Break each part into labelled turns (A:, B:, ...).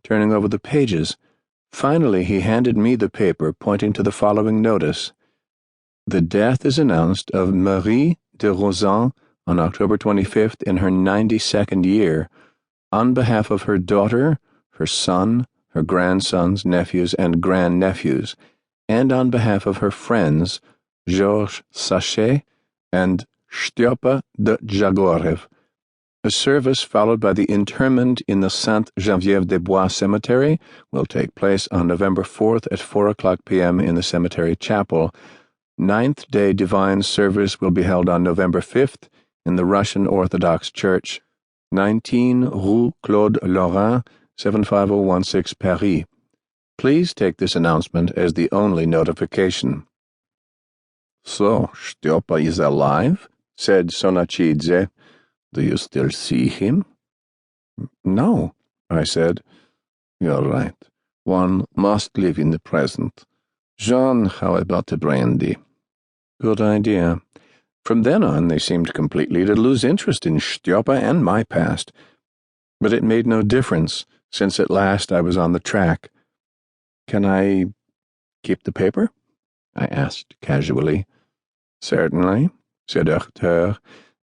A: turning over the pages. Finally, he handed me the paper, pointing to the following notice. The death is announced of Marie de Rozan on October 25th in her 92nd year, on behalf of her daughter, her son, her grandsons, nephews, and grandnephews, and on behalf of her friends, Georges Sachet and Styopa de Jagorev. A service followed by the interment in the Sainte-Geneviève-des-Bois cemetery will take place on November 4th at 4:00 p.m. in the cemetery chapel. Ninth-day divine service will be held on November 5th in the Russian Orthodox Church, 19 Rue Claude Lorrain, 75016 Paris. Please take this announcement as the only notification.
B: So, Styopa is alive? Said Sonachidze. Do you still see him?
A: No, I said.
B: You're right. One must live in the present. Jean, how about the brandy?
A: Good idea. From then on, they seemed completely to lose interest in Styopa and my past. But it made no difference, since at last I was on the track. Can I keep the paper? I asked casually.
B: Certainly, said Hutte.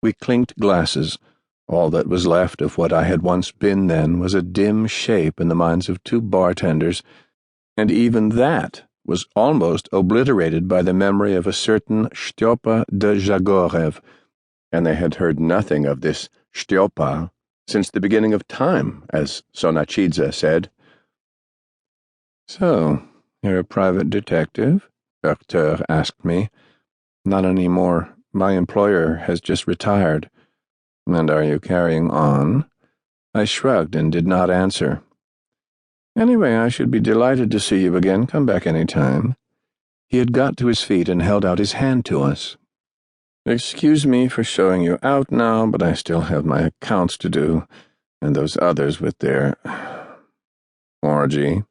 A: We clinked glasses. All that was left of what I had once been then was a dim shape in the minds of two bartenders, and even that was almost obliterated by the memory of a certain Styopa de Jagorev, and they had heard nothing of this Styopa since the beginning of time, as Sonachidze said.
B: So, you're a private detective?
A: Hutte asked me. Not anymore. My employer has just retired.
B: And are you carrying on?
A: I shrugged and did not answer. Anyway, I should be delighted to see you again. Come back any time. He had got to his feet and held out his hand to us. Excuse me for showing you out now, but I still have my accounts to do, and those others with their orgy.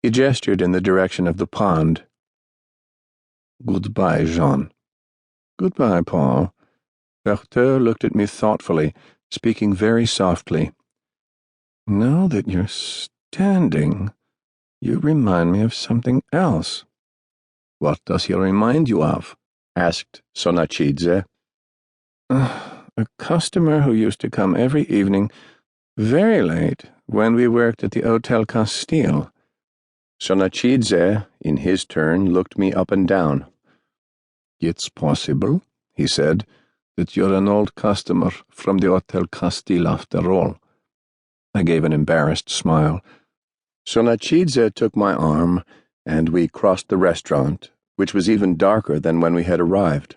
A: He gestured in the direction of the pond.
B: Goodbye, Jean.
A: Goodbye, Paul. Hutte looked at me thoughtfully, speaking very softly. Now that you're standing, you remind me of something else.
B: What does he remind you of? Asked Sonachidze.
A: A customer who used to come every evening, very late, when we worked at the Hotel Castile.
B: Sonachidze, in his turn, looked me up and down.
A: It's possible, he said, that you're an old customer from the Hotel Castile after all. I gave an embarrassed smile. Sonachidze took my arm, and we crossed the restaurant, which was even darker than when we had arrived.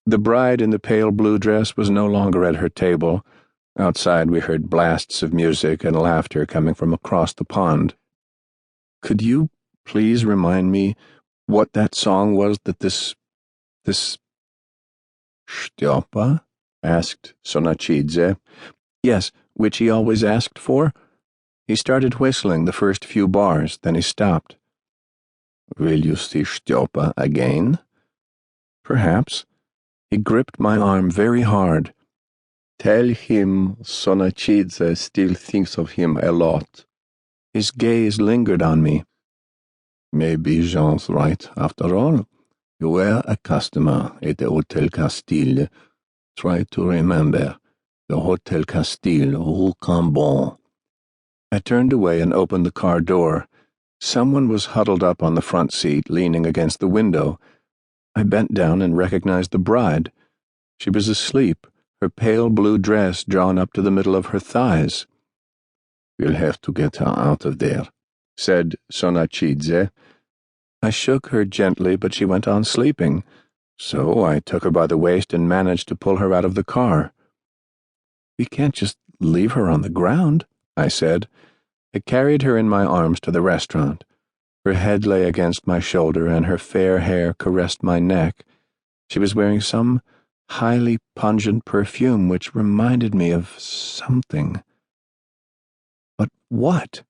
A: The bride in the pale blue dress was no longer at her table. Outside we heard blasts of music and laughter coming from across the pond. Could you please remind me what that song was that this
B: Styopa? Asked Sonachidze.
A: Yes, which he always asked for? He started whistling the first few bars, then he stopped.
B: Will you see Styopa again?
A: Perhaps. He gripped my arm very hard.
B: Tell him Sonachidze still thinks of him a lot.
A: His gaze lingered on me.
B: Maybe Jean's right, after all. You were a customer at the Hotel Castile. Try to remember. The Hotel Castile, Rue Cambon.
A: I turned away and opened the car door. Someone was huddled up on the front seat, leaning against the window. I bent down and recognized the bride. She was asleep, her pale blue dress drawn up to the middle of her thighs.
B: We'll have to get her out of there, said Sonachidze.
A: I shook her gently, but she went on sleeping, so I took her by the waist and managed to pull her out of the car. We can't just leave her on the ground, I said. I carried her in my arms to the restaurant. Her head lay against my shoulder, and her fair hair caressed my neck. She was wearing some highly pungent perfume which reminded me of something. But what?